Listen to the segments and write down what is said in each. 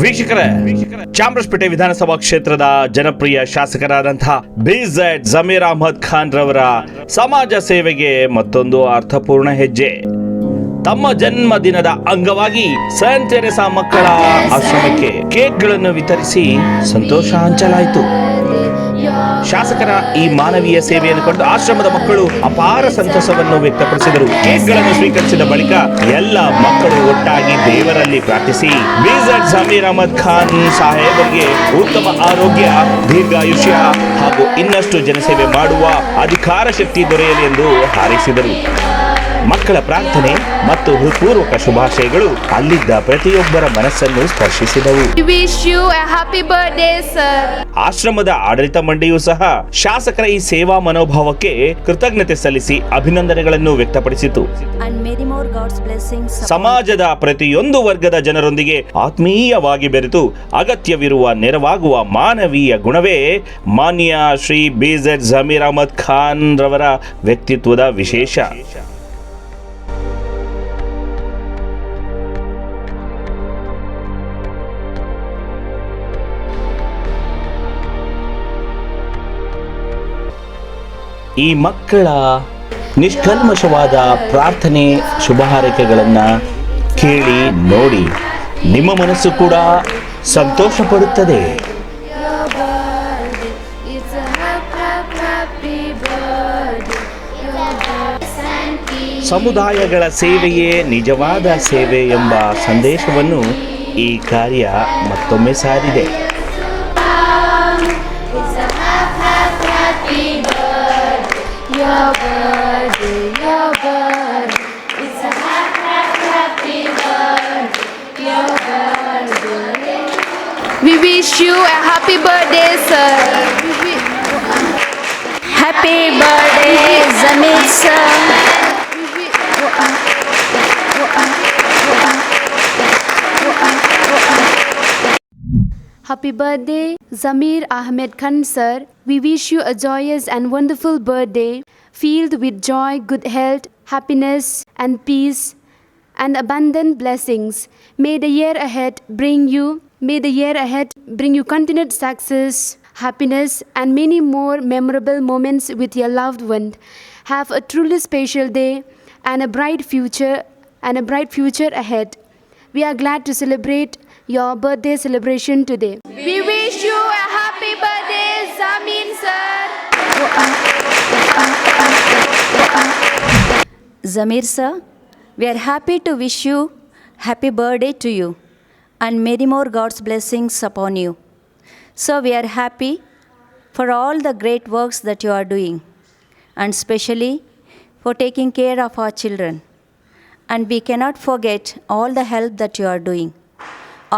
ವೀಕ್ಷಕರೇ, ಚಾಮರಾಜಪೇಟೆ ವಿಧಾನಸಭಾ ಕ್ಷೇತ್ರದ ಜನಪ್ರಿಯ ಶಾಸಕರಾದಂತಹ ಬಿಜೆಡ್ ಜಮೀರ್ ಅಹಮದ್ ಖಾನ್ ರವರ ಸಮಾಜ ಸೇವೆಗೆ ಮತ್ತೊಂದು ಅರ್ಥಪೂರ್ಣ ಹೆಜ್ಜೆ. ತಮ್ಮ ಜನ್ಮದಿನದ ಅಂಗವಾಗಿ ಸೈಂಟ್ ತೆರೇಸಾ ಮಕ್ಕಳ ಆಶ್ರಮಕ್ಕೆ ಕೇಕ್ಗಳನ್ನು ವಿತರಿಸಿ ಸಂತೋಷ ಹಂಚಲಾಯಿತು. ಶಾಸಕರ ಈ ಮಾನವೀಯ ಸೇವೆಯನ್ನು ಕಂಡು ಆಶ್ರಮದ ಮಕ್ಕಳು ಅಪಾರ ಸಂತಸವನ್ನು ವ್ಯಕ್ತಪಡಿಸಿದರು. ಕೇಕ್ಗಳನ್ನು ಸ್ವೀಕರಿಸಿದ ಬಳಿಕ ಎಲ್ಲ ಮಕ್ಕಳು ಒಟ್ಟಾಗಿ ದೇವರಲ್ಲಿ ಪ್ರಾರ್ಥಿಸಿ ಬಿಜೆಡ್ ಜಮೀರ್ ಅಹಮದ್ ಖಾನ್ ಸಾಹೇಬರಿಗೆ ಉತ್ತಮ ಆರೋಗ್ಯ, ದೀರ್ಘಾಯುಷ್ಯ ಹಾಗೂ ಇನ್ನಷ್ಟು ಜನಸೇವೆ ಮಾಡುವ ಅಧಿಕಾರ ಶಕ್ತಿ ದೊರೆಯಲಿ ಎಂದು ಹಾರೈಸಿದರು. ಮಕ್ಕಳ ಪ್ರಾರ್ಥನೆ ಮತ್ತು ಹೃತ್ಪೂರ್ವಕ ಶುಭಾಶಯಗಳು ಅಲ್ಲಿದ್ದ ಪ್ರತಿಯೊಬ್ಬರ ಮನಸ್ಸನ್ನು ಸ್ಪರ್ಶಿಸಿದವು. ಆಶ್ರಮದ ಆಡಳಿತ ಮಂಡಳಿಯೂ ಸಹ ಶಾಸಕರ ಈ ಸೇವಾ ಮನೋಭಾವಕ್ಕೆ ಕೃತಜ್ಞತೆ ಸಲ್ಲಿಸಿ ಅಭಿನಂದನೆಗಳನ್ನು ವ್ಯಕ್ತಪಡಿಸಿತು. ಸಮಾಜದ ಪ್ರತಿಯೊಂದು ವರ್ಗದ ಜನರೊಂದಿಗೆ ಆತ್ಮೀಯವಾಗಿ ಬೆರೆತು ಅಗತ್ಯವಿರುವ ನೆರವಾಗುವ ಮಾನವೀಯ ಗುಣವೇ ಮಾನ್ಯ ಶ್ರೀ ಬಿಜೆಡ್ ಜಮೀರ್ ಅಹಮದ್ ಖಾನ್ ರವರ ವ್ಯಕ್ತಿತ್ವದ ವಿಶೇಷ. ಈ ಮಕ್ಕಳ ನಿಷ್ಕಲ್ಮಶವಾದ ಪ್ರಾರ್ಥನೆ, ಶುಭ ಹಾರೈಕೆಗಳನ್ನು ಕೇಳಿ ನೋಡಿ ನಿಮ್ಮ ಮನಸ್ಸು ಕೂಡ ಸಂತೋಷ ಪಡುತ್ತದೆ. ಸಮುದಾಯಗಳ ಸೇವೆಯೇ ನಿಜವಾದ ಸೇವೆ ಎಂಬ ಸಂದೇಶವನ್ನು ಈ ಕಾರ್ಯ ಮತ್ತೊಮ್ಮೆ ಸಾರಿದೆ. We wish you a happy birthday, sir. Happy birthday, Zamir sir. Happy birthday, Zamir Ahmed Khan sir. We wish you a joyous and wonderful birthday, filled with joy, good health, happiness and peace and abundant blessings. May the year ahead bring you continued success, happiness and many more memorable moments with your loved one. Have a truly special day and a bright future ahead. We are glad to celebrate your birthday celebration today. We wish you a happy birthday, Zamir sir. Zamir sir, we are happy to wish you happy birthday to you and many more God's blessings upon you. So we are happy for all the great works that you are doing, and especially for taking care of our children. And we cannot forget all the help that you are doing.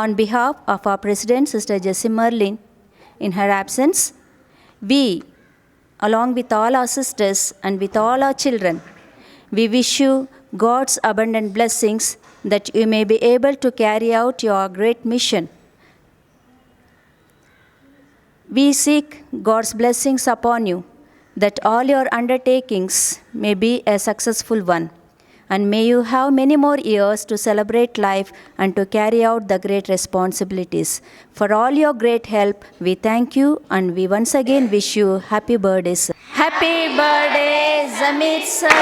On behalf of our President, Sister Jessie Merlin, in her absence, we, along with all our sisters and with all our children, we wish you God's abundant blessings that you may be able to carry out your great mission. We seek God's blessings upon you, that all your undertakings may be a successful one, and may you have many more years to celebrate life and to carry out the great responsibilities. For all your great help, we thank you and we once again wish you happy birthday, sir. Happy birthday, Zamir sir.